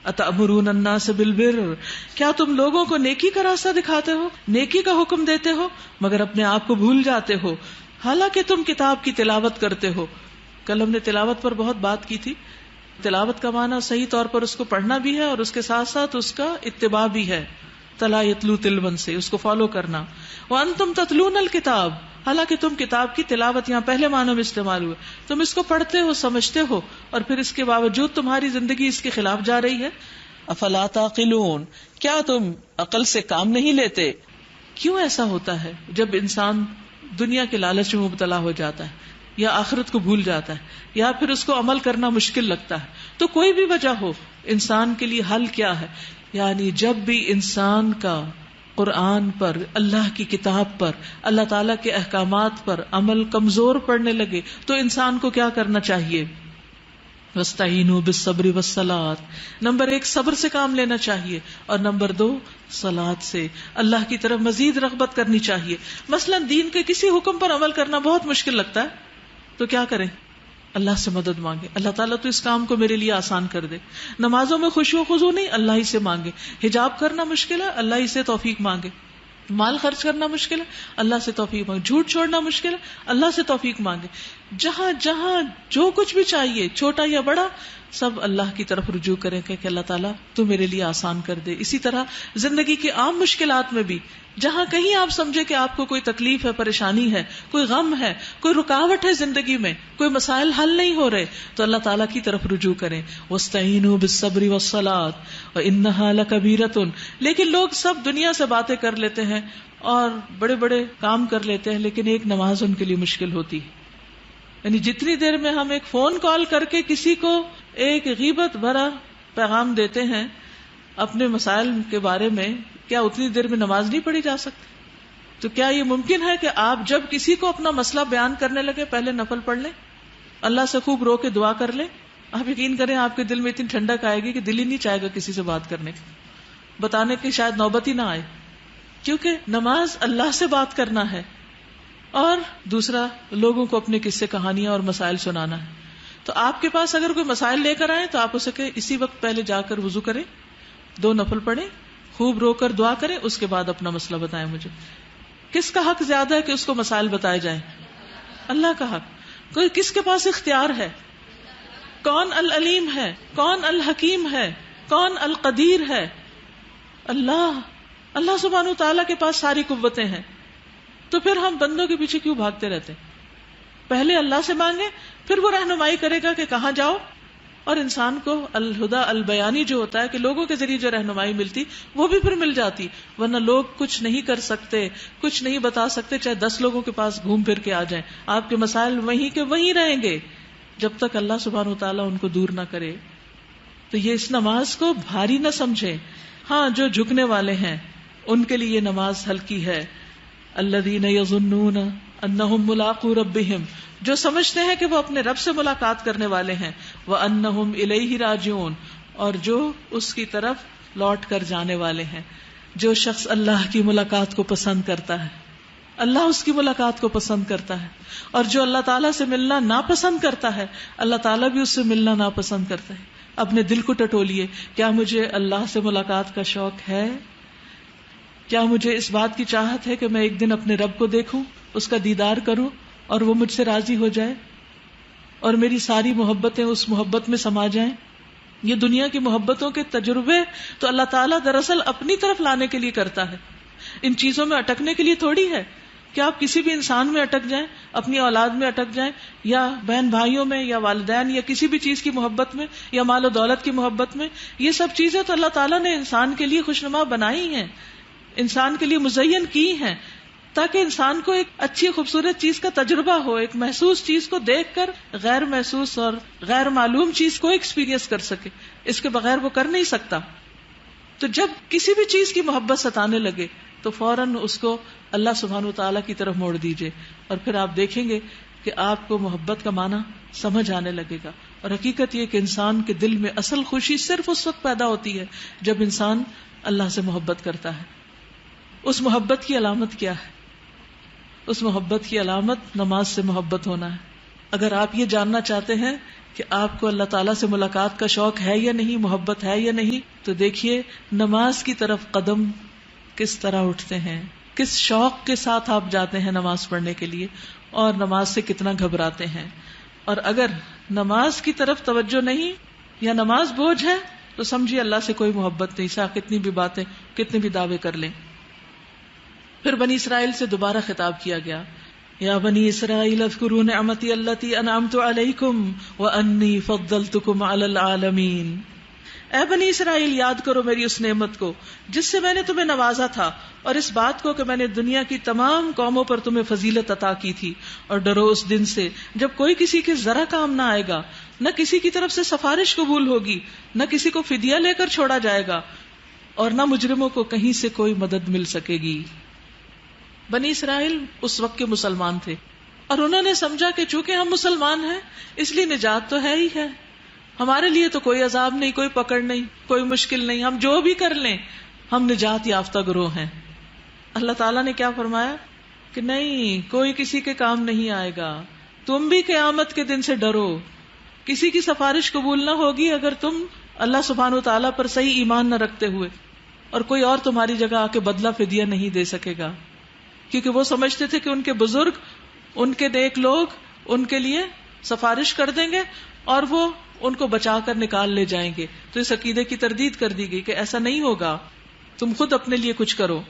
اتأمرون الناس بالبر، کیا تم لوگوں کو نیکی کا راستہ دکھاتے ہو، نیکی کا حکم دیتے ہو، مگر اپنے آپ کو بھول جاتے ہو، حالانکہ تم کتاب کی تلاوت کرتے ہو. کل ہم نے تلاوت پر بہت بات کی تھی. تلاوت کا معنی صحیح طور پر اس کو پڑھنا بھی ہے اور اس کے ساتھ ساتھ اس کا اتباع بھی ہے. تلا یتلو تلون سے اس کو فالو کرنا. وانتم تتلون الکتاب، حالانکہ تم کتاب کی تلاوت یہاں پہلے معنوں میں استعمال ہوئے، تم اس کو پڑھتے ہو، سمجھتے ہو، اور پھر اس کے باوجود تمہاری زندگی اس کے خلاف جا رہی ہے. افلا تعقلون، کیا تم عقل سے کام نہیں لیتے؟ کیوں ایسا ہوتا ہے جب انسان دنیا کے لالچ میں مبتلا ہو جاتا ہے یا آخرت کو بھول جاتا ہے یا پھر اس کو عمل کرنا مشکل لگتا ہے؟ تو کوئی بھی وجہ ہو، انسان کے لیے حل کیا ہے؟ یعنی جب بھی انسان کا قرآن پر، اللہ کی کتاب پر، اللہ تعالیٰ کے احکامات پر عمل کمزور پڑنے لگے تو انسان کو کیا کرنا چاہیے؟ وَاسْتَعِينُوا بِالصَّبْرِ وَالصَّلَاةِ، نمبر 1 صبر سے کام لینا چاہیے، اور نمبر 2 صلاۃ سے اللہ کی طرف مزید رغبت کرنی چاہیے. مثلا دین کے کسی حکم پر عمل کرنا بہت مشکل لگتا ہے تو کیا کریں؟ اللہ سے مدد مانگے، اللہ تعالیٰ تو اس کام کو میرے لیے آسان کر دے. نمازوں میں خشوع و خضوع نہیں، اللہ ہی سے مانگے. حجاب کرنا مشکل ہے، اللہ ہی سے توفیق مانگے. مال خرچ کرنا مشکل ہے، اللہ سے توفیق مانگے. جھوٹ چھوڑنا مشکل ہے، اللہ سے توفیق مانگے. جہاں جہاں جو کچھ بھی چاہیے، چھوٹا یا بڑا، سب اللہ کی طرف رجوع کریں کہ اللہ تعالیٰ تو میرے لیے آسان کر دے. اسی طرح زندگی کی عام مشکلات میں بھی جہاں کہیں آپ سمجھے کہ آپ کو کوئی تکلیف ہے، پریشانی ہے، کوئی غم ہے، کوئی رکاوٹ ہے زندگی میں، کوئی مسائل حل نہیں ہو رہے، تو اللہ تعالیٰ کی طرف رجوع کریں. وَاسْتَعِينُوا بِالصَّبْرِ وَالصَّلَاةِ وَإِنَّهَا لَكَبِيرَةٌ. لیکن لوگ سب دنیا سے باتیں کر لیتے ہیں اور بڑے بڑے کام کر لیتے ہیں، لیکن ایک نماز ان کے لیے مشکل ہوتی ہے. یعنی جتنی دیر میں ہم ایک فون کال کر کے کسی کو ایک غیبت بھرا پیغام دیتے ہیں اپنے مسائل کے بارے میں، کیا اتنی دیر میں نماز نہیں پڑھی جا سکتی؟ تو کیا یہ ممکن ہے کہ آپ جب کسی کو اپنا مسئلہ بیان کرنے لگے پہلے نفل پڑھ لیں، اللہ سے خوب رو کے دعا کر لیں؟ آپ یقین کریں آپ کے دل میں اتنی ٹھنڈک آئے گی کہ دل ہی نہیں چاہے گا کسی سے بات کرنے کی، بتانے کی شاید نوبت ہی نہ آئے. کیونکہ نماز اللہ سے بات کرنا ہے اور دوسرا لوگوں کو اپنے قصے کہانیاں اور مسائل سنانا ہے. تو آپ کے پاس اگر کوئی مسائل لے کر آئے تو آپ اسے کہ اسی وقت پہلے جا کر وضو کریں، 2 نفل پڑھیں، خوب رو کر دعا کریں، اس کے بعد اپنا مسئلہ بتائیں مجھے. کس کا حق زیادہ ہے کہ اس کو مسائل بتائے جائیں؟ اللہ کا حق. کوئی کس کے پاس اختیار ہے؟ کون العلیم ہے، کون الحکیم ہے، کون القدیر ہے؟ اللہ. اللہ سبحانہ وتعالیٰ کے پاس ساری قوتیں ہیں. تو پھر ہم بندوں کے پیچھے کیوں بھاگتے رہتے ہیں؟ پہلے اللہ سے مانگے، پھر وہ رہنمائی کرے گا کہ کہاں جاؤ. اور انسان کو الہدا البیانی جو ہوتا ہے کہ لوگوں کے ذریعے جو رہنمائی ملتی وہ بھی پھر مل جاتی، ورنہ لوگ کچھ نہیں کر سکتے، کچھ نہیں بتا سکتے، چاہے 10 لوگوں کے پاس گھوم پھر کے آ جائیں، آپ کے مسائل وہیں کے وہیں رہیں گے جب تک اللہ سبحانہ وتعالیٰ ان کو دور نہ کرے. تو یہ اس نماز کو بھاری نہ سمجھیں. ہاں جو جھکنے والے ہیں ان کے لیے یہ نماز ہلکی ہے. الذین یظنون انہم ملاقو ربہم، جو سمجھتے ہیں کہ وہ اپنے رب سے ملاقات کرنے والے ہیں، وانہم الیہ راجعون، اور جو اس کی طرف لوٹ کر جانے والے ہیں. جو شخص اللہ کی ملاقات کو پسند کرتا ہے، اللہ اس کی ملاقات کو پسند کرتا ہے، اور جو اللہ تعالیٰ سے ملنا ناپسند کرتا ہے، اللہ تعالیٰ بھی اس سے ملنا ناپسند کرتا ہے. اپنے دل کو ٹٹولیے، کیا مجھے اللہ سے ملاقات کا شوق ہے؟ کیا مجھے اس بات کی چاہت ہے کہ میں ایک دن اپنے رب کو دیکھوں، اس کا دیدار کروں اور وہ مجھ سے راضی ہو جائے اور میری ساری محبتیں اس محبت میں سما جائیں؟ یہ دنیا کی محبتوں کے تجربے تو اللہ تعالیٰ دراصل اپنی طرف لانے کے لیے کرتا ہے. ان چیزوں میں اٹکنے کے لیے تھوڑی ہے کہ آپ کسی بھی انسان میں اٹک جائیں، اپنی اولاد میں اٹک جائیں، یا بہن بھائیوں میں، یا والدین، یا کسی بھی چیز کی محبت میں، یا مال و دولت کی محبت میں. یہ سب چیزیں تو اللہ تعالیٰ نے انسان کے لیے خوشنما بنائی ہیں، انسان کے لیے مزین کی ہیں، تاکہ انسان کو ایک اچھی خوبصورت چیز کا تجربہ ہو، ایک محسوس چیز کو دیکھ کر غیر محسوس اور غیر معلوم چیز کو ایکسپیرینس کر سکے. اس کے بغیر وہ کر نہیں سکتا. تو جب کسی بھی چیز کی محبت ستانے لگے تو فوراً اس کو اللہ سبحانہ وتعالیٰ کی طرف موڑ دیجئے، اور پھر آپ دیکھیں گے کہ آپ کو محبت کا معنی سمجھ آنے لگے گا. اور حقیقت یہ کہ انسان کے دل میں اصل خوشی صرف اس وقت پیدا ہوتی ہے جب انسان اللہ سے محبت کرتا ہے. اس محبت کی علامت کیا ہے؟ اس محبت کی علامت نماز سے محبت ہونا ہے. اگر آپ یہ جاننا چاہتے ہیں کہ آپ کو اللہ تعالیٰ سے ملاقات کا شوق ہے یا نہیں، محبت ہے یا نہیں، تو دیکھیے نماز کی طرف قدم کس طرح اٹھتے ہیں، کس شوق کے ساتھ آپ جاتے ہیں نماز پڑھنے کے لیے، اور نماز سے کتنا گھبراتے ہیں. اور اگر نماز کی طرف توجہ نہیں یا نماز بوجھ ہے تو سمجھیے اللہ سے کوئی محبت نہیں، چاہے کتنی بھی باتیں، کتنے بھی دعوے کر لیں. پھر بنی اسرائیل سے دوبارہ خطاب کیا گیا، یا بنی اسرائیل اذکروا نعمتی التی انعمت علیکم وانی فضلتکم علی العالمین. اے بنی اسرائیل، یاد کرو میری اس نعمت کو جس سے میں نے تمہیں نوازا تھا، اور اس بات کو کہ میں نے دنیا کی تمام قوموں پر تمہیں فضیلت عطا کی تھی. اور ڈرو اس دن سے جب کوئی کسی کے ذرا کام نہ آئے گا، نہ کسی کی طرف سے سفارش قبول ہوگی، نہ کسی کو فدیہ لے کر چھوڑا جائے گا، اور نہ مجرموں کو کہیں سے کوئی مدد مل سکے گی. بنی اسرائیل اس وقت کے مسلمان تھے، اور انہوں نے سمجھا کہ چونکہ ہم مسلمان ہیں اس لیے نجات تو ہے ہی ہے، ہمارے لیے تو کوئی عذاب نہیں، کوئی پکڑ نہیں، کوئی مشکل نہیں، ہم جو بھی کر لیں ہم نجات یافتہ گروہ ہیں. اللہ تعالیٰ نے کیا فرمایا کہ نہیں، کوئی کسی کے کام نہیں آئے گا، تم بھی قیامت کے دن سے ڈرو. کسی کی سفارش قبول نہ ہوگی اگر تم اللہ سبحانہ و تعالیٰ پر صحیح ایمان نہ رکھتے ہوئے، اور کوئی اور تمہاری جگہ آ کے بدلہ فدیہ نہیں دے سکے گا، کیونکہ وہ سمجھتے تھے کہ ان کے بزرگ، ان کے نیک لوگ ان کے لیے سفارش کر دیں گے اور وہ ان کو بچا کر نکال لے جائیں گے. تو اس عقیدے کی تردید کر دی گئی کہ ایسا نہیں ہوگا، تم خود اپنے لیے کچھ کرو.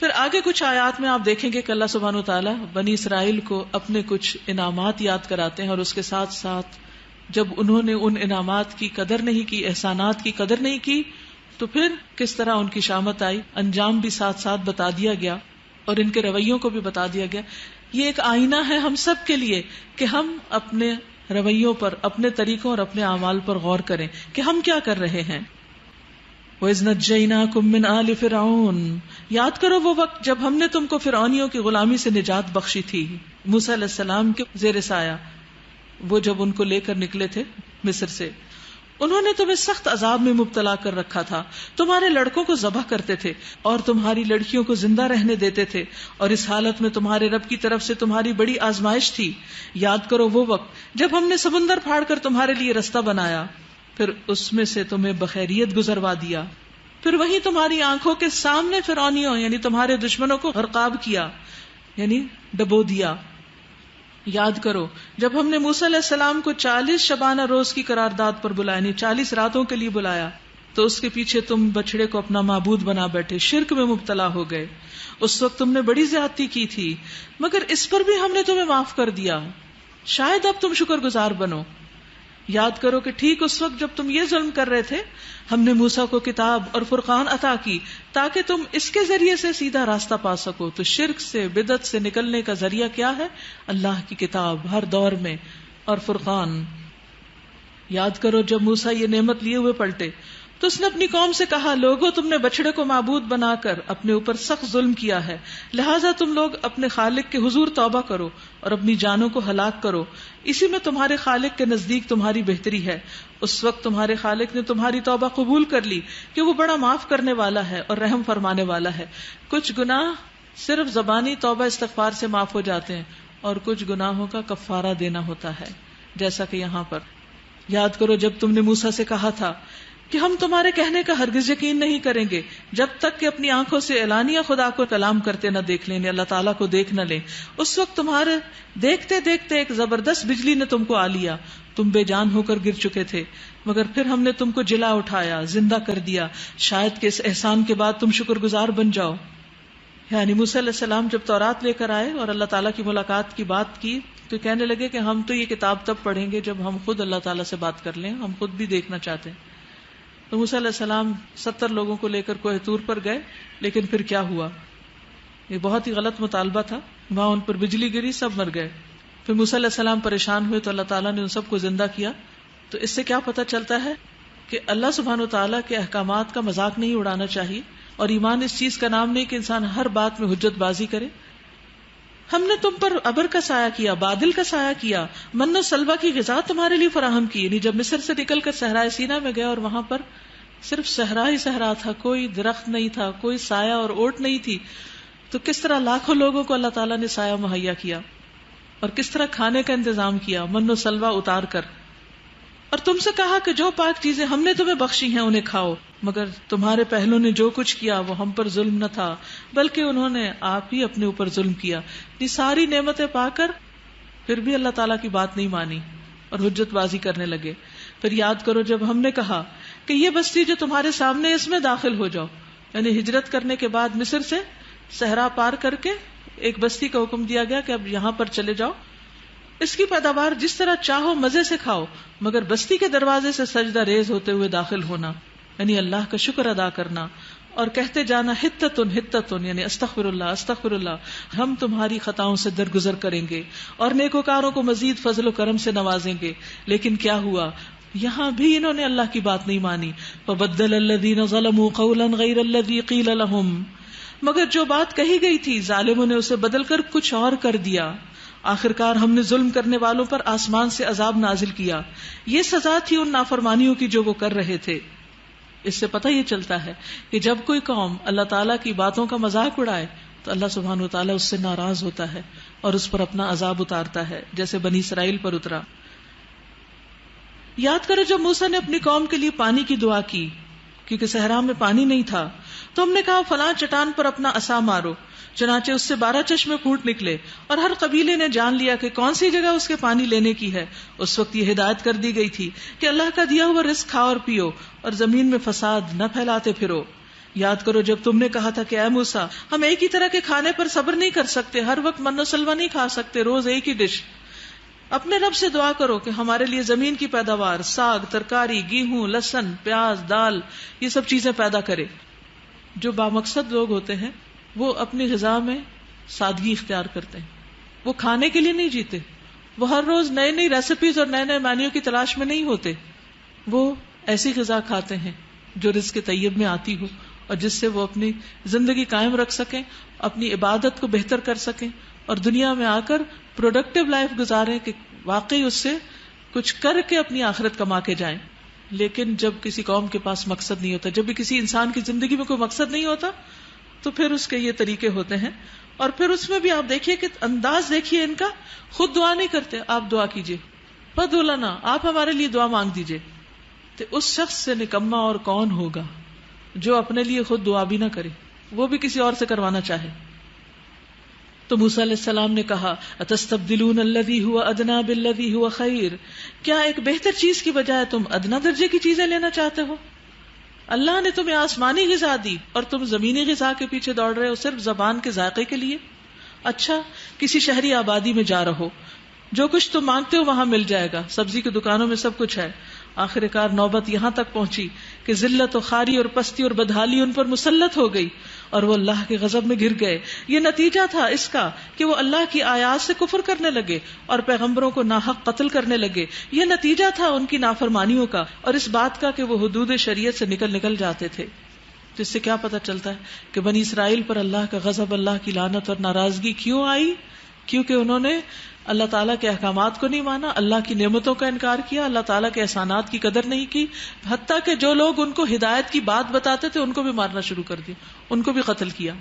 پھر آگے کچھ آیات میں آپ دیکھیں گے کہ اللہ سبحانہ و تعالیٰ بنی اسرائیل کو اپنے کچھ انعامات یاد کراتے ہیں، اور اس کے ساتھ ساتھ جب انہوں نے ان انعامات کی قدر نہیں کی، احسانات کی قدر نہیں کی، تو پھر کس طرح ان کی شامت آئی، انجام بھی ساتھ ساتھ بتا دیا گیا اور ان کے رویوں کو بھی بتا دیا گیا. یہ ایک آئینہ ہے ہم سب کے لیے کہ ہم اپنے رویوں پر، اپنے طریقوں اور اپنے اعمال پر غور کریں کہ ہم کیا کر رہے ہیں. وَإِذْ نَجَّيْنَاكُم مِّنْ آلِ فِرْعَوْنَ، یاد کرو وہ وقت جب ہم نے تم کو فرعونیوں کی غلامی سے نجات بخشی تھی. موسیٰ علیہ السلام کے زیر سایہ، وہ جب ان کو لے کر نکلے تھے مصر سے، انہوں نے تمہیں سخت عذاب میں مبتلا کر رکھا تھا. تمہارے لڑکوں کو ذبح کرتے تھے اور تمہاری لڑکیوں کو زندہ رہنے دیتے تھے، اور اس حالت میں تمہارے رب کی طرف سے تمہاری بڑی آزمائش تھی. یاد کرو وہ وقت جب ہم نے سمندر پھاڑ کر تمہارے لیے رستہ بنایا، پھر اس میں سے تمہیں بخیریت گزروا دیا، پھر وہیں تمہاری آنکھوں کے سامنے فرعونیوں یعنی تمہارے دشمنوں کو غرقاب کیا، یعنی ڈبو دیا. یاد کرو جب ہم نے موسیٰ علیہ السلام کو 40 شبانہ روز کی قرارداد پر بلایا، یعنی 40 راتوں کے لیے بلایا، تو اس کے پیچھے تم بچڑے کو اپنا معبود بنا بیٹھے، شرک میں مبتلا ہو گئے. اس وقت تم نے بڑی زیادتی کی تھی، مگر اس پر بھی ہم نے تمہیں معاف کر دیا، شاید اب تم شکر گزار بنو. یاد کرو کہ ٹھیک اس وقت جب تم یہ ظلم کر رہے تھے، ہم نے موسیٰ کو کتاب اور فرقان عطا کی تاکہ تم اس کے ذریعے سے سیدھا راستہ پا سکو. تو شرک سے، بدعت سے نکلنے کا ذریعہ کیا ہے؟ اللہ کی کتاب ہر دور میں اور فرقان. یاد کرو جب موسیٰ یہ نعمت لیے ہوئے پلٹے تو اس نے اپنی قوم سے کہا، لوگوں تم نے بچڑے کو معبود بنا کر اپنے اوپر سخت ظلم کیا ہے، لہٰذا تم لوگ اپنے خالق کے حضور توبہ کرو اور اپنی جانوں کو ہلاک کرو، اسی میں تمہارے خالق کے نزدیک تمہاری بہتری ہے. اس وقت تمہارے خالق نے تمہاری توبہ قبول کر لی کہ وہ بڑا معاف کرنے والا ہے اور رحم فرمانے والا ہے. کچھ گناہ صرف زبانی توبہ استغفار سے معاف ہو جاتے ہیں اور کچھ گناہوں کا کفارہ دینا ہوتا ہے، جیسا کہ یہاں پر. یاد کرو جب تم نے موسیٰ سے کہا تھا کہ ہم تمہارے کہنے کا ہرگز یقین نہیں کریں گے جب تک کہ اپنی آنکھوں سے اعلانیہ خدا کو کلام کرتے نہ دیکھ لیں، اللہ تعالیٰ کو دیکھ نہ لیں. اس وقت تمہارے دیکھتے دیکھتے ایک زبردست بجلی نے تم کو آ لیا، تم بے جان ہو کر گر چکے تھے، مگر پھر ہم نے تم کو جلا اٹھایا، زندہ کر دیا، شاید کہ اس احسان کے بعد تم شکر گزار بن جاؤ. یعنی موسیٰ علیہ السلام جب تورات لے کر آئے اور اللہ تعالیٰ کی ملاقات کی بات کی تو کہنے لگے کہ ہم تو یہ کتاب تب پڑھیں گے جب ہم خود اللہ تعالیٰ سے بات کر لیں، ہم خود بھی دیکھنا چاہتے ہیں. تو موسیٰ علیہ السلام 70 لوگوں کو لے کر کوہ طور پر گئے، لیکن پھر کیا ہوا؟ یہ بہت ہی غلط مطالبہ تھا، وہاں ان پر بجلی گری، سب مر گئے. پھر موسیٰ علیہ السلام پریشان ہوئے تو اللہ تعالیٰ نے ان سب کو زندہ کیا. تو اس سے کیا پتہ چلتا ہے کہ اللہ سبحانہ و تعالیٰ کے احکامات کا مذاق نہیں اڑانا چاہیے، اور ایمان اس چیز کا نام نہیں کہ انسان ہر بات میں حجت بازی کرے. ہم نے تم پر ابر کا سایہ کیا، بادل کا سایہ کیا، من و سلوہ کی غذا تمہارے لیے فراہم کی. یعنی جب مصر سے نکل کر صحرائے سینا میں گئے اور وہاں پر صرف صحرا ہی صحرا تھا، کوئی درخت نہیں تھا، کوئی سایہ اور اوٹ نہیں تھی، تو کس طرح لاکھوں لوگوں کو اللہ تعالیٰ نے سایہ مہیا کیا. اور کس طرح کھانے کا انتظام کیا، من و سلوہ اتار کر، اور تم سے کہا کہ جو پاک چیزیں ہم نے تمہیں بخشی ہیں انہیں کھاؤ، مگر تمہارے پہلوں نے جو کچھ کیا وہ ہم پر ظلم نہ تھا بلکہ انہوں نے آپ ہی اپنے اوپر ظلم کیا۔ یہ ساری نعمتیں پا کر پھر بھی اللہ تعالیٰ کی بات نہیں مانی اور حجت بازی کرنے لگے۔ پھر یاد کرو جب ہم نے کہا کہ یہ بستی جو تمہارے سامنے اس میں داخل ہو جاؤ، یعنی ہجرت کرنے کے بعد مصر سے صحرا پار کر کے ایک بستی کا حکم دیا گیا کہ اب یہاں پر چلے جاؤ، اس کی پیداوار جس طرح چاہو مزے سے کھاؤ، مگر بستی کے دروازے سے سجدہ ریز ہوتے ہوئے داخل ہونا، یعنی اللہ کا شکر ادا کرنا، اور کہتے جانا حتتن حتتن، یعنی استغفر اللہ، ہم تمہاری خطاؤں سے درگزر کریں گے اور نیکوکاروں کو مزید فضل و کرم سے نوازیں گے۔ لیکن کیا ہوا، یہاں بھی انہوں نے اللہ کی بات نہیں مانی۔ فبدل الذین ظلموا قولا غیر الذی قیل لهم، مگر جو بات کہی گئی تھی ظالموں نے اسے بدل کر کچھ اور کر دیا۔ آخرکار ہم نے ظلم کرنے والوں پر آسمان سے عذاب نازل کیا، یہ سزا تھی ان نافرمانیوں کی جو وہ کر رہے تھے۔ اس سے پتہ یہ چلتا ہے کہ جب کوئی قوم اللہ تعالیٰ کی باتوں کا مذاق اڑائے تو اللہ سبحانہ وتعالیٰ اس سے ناراض ہوتا ہے اور اس پر اپنا عذاب اتارتا ہے، جیسے بنی اسرائیل پر اترا۔ یاد کرو جب موسیٰ نے اپنی قوم کے لیے پانی کی دعا کی، کیونکہ صحرا میں پانی نہیں تھا، تو ہم نے کہا فلاں چٹان پر اپنا عصا مارو، چنانچہ اس سے 12 چشمے پھوٹ نکلے، اور ہر قبیلے نے جان لیا کہ کون سی جگہ اس کے پانی لینے کی ہے۔ اس وقت یہ ہدایت کر دی گئی تھی کہ اللہ کا دیا ہوا رزق کھاؤ اور پیو، اور زمین میں فساد نہ پھیلاتے پھرو۔ یاد کرو جب تم نے کہا تھا کہ اے موسیٰ ہم ایک ہی طرح کے کھانے پر صبر نہیں کر سکتے، ہر وقت من و سلوہ نہیں کھا سکتے، روز ایک ہی ڈش۔ اپنے رب سے دعا کرو کہ ہمارے لیے زمین کی پیداوار، ساگ، ترکاری، گیہوں، لہسن، پیاز، دال، یہ سب چیزیں پیدا کرے۔ جو بامقصد لوگ ہوتے ہیں وہ اپنی غذا میں سادگی اختیار کرتے ہیں، وہ کھانے کے لیے نہیں جیتے، وہ ہر روز نئی نئی ریسیپیز اور نئے نئے مینیو کی تلاش میں نہیں ہوتے، وہ ایسی غذا کھاتے ہیں جو رزق طیب میں آتی ہو اور جس سے وہ اپنی زندگی قائم رکھ سکیں، اپنی عبادت کو بہتر کر سکیں اور دنیا میں آ کر پروڈکٹیو لائف گزاریں کہ واقعی اس سے کچھ کر کے اپنی آخرت کما کے جائیں۔ لیکن جب کسی قوم کے پاس مقصد نہیں ہوتا، جب بھی کسی انسان کی زندگی میں کوئی مقصد نہیں ہوتا تو پھر اس کے یہ طریقے ہوتے ہیں، اور پھر اس میں بھی آپ دیکھیے کہ انداز دیکھیے ان کا، خود دعا نہیں کرتے، آپ دعا کیجیے، فدعوا لنا، آپ ہمارے لیے دعا مانگ دیجیے۔ تو اس شخص سے نکما اور کون ہوگا جو اپنے لیے خود دعا بھی نہ کرے، وہ بھی کسی اور سے کروانا چاہے۔ تو موسیٰ علیہ السلام نے کہا اتستبدلون الذی هو ادنی بالذی هو خیر، کیا ایک بہتر چیز کی بجائے تم ادنا درجے کی چیزیں لینا چاہتے ہو؟ اللہ نے تمہیں آسمانی غذا دی اور تم زمینی غذا کے پیچھے دوڑ رہے ہو صرف زبان کے ذائقے کے لیے۔ اچھا کسی شہری آبادی میں جا رہو، جو کچھ تم مانگتے ہو وہاں مل جائے گا، سبزی کی دکانوں میں سب کچھ ہے۔ آخر کار نوبت یہاں تک پہنچی کہ ذلت و خواری اور پستی اور بدحالی ان پر مسلط ہو گئی اور وہ اللہ کے غضب میں گر گئے۔ یہ نتیجہ تھا اس کا کہ وہ اللہ کی آیات سے کفر کرنے لگے اور پیغمبروں کو ناحق قتل کرنے لگے۔ یہ نتیجہ تھا ان کی نافرمانیوں کا اور اس بات کا کہ وہ حدود شریعت سے نکل جاتے تھے۔ جس سے کیا پتہ چلتا ہے کہ بنی اسرائیل پر اللہ کا غضب، اللہ کی لعنت اور ناراضگی کیوں آئی؟ کیونکہ انہوں نے اللہ تعالیٰ کے احکامات کو نہیں مانا، اللہ کی نعمتوں کا انکار کیا، اللہ تعالیٰ کے احسانات کی قدر نہیں کی، حتیٰ کہ جو لوگ ان کو ہدایت کی بات بتاتے تھے ان کو بھی مارنا شروع کر دیا، ان کو بھی قتل کیا۔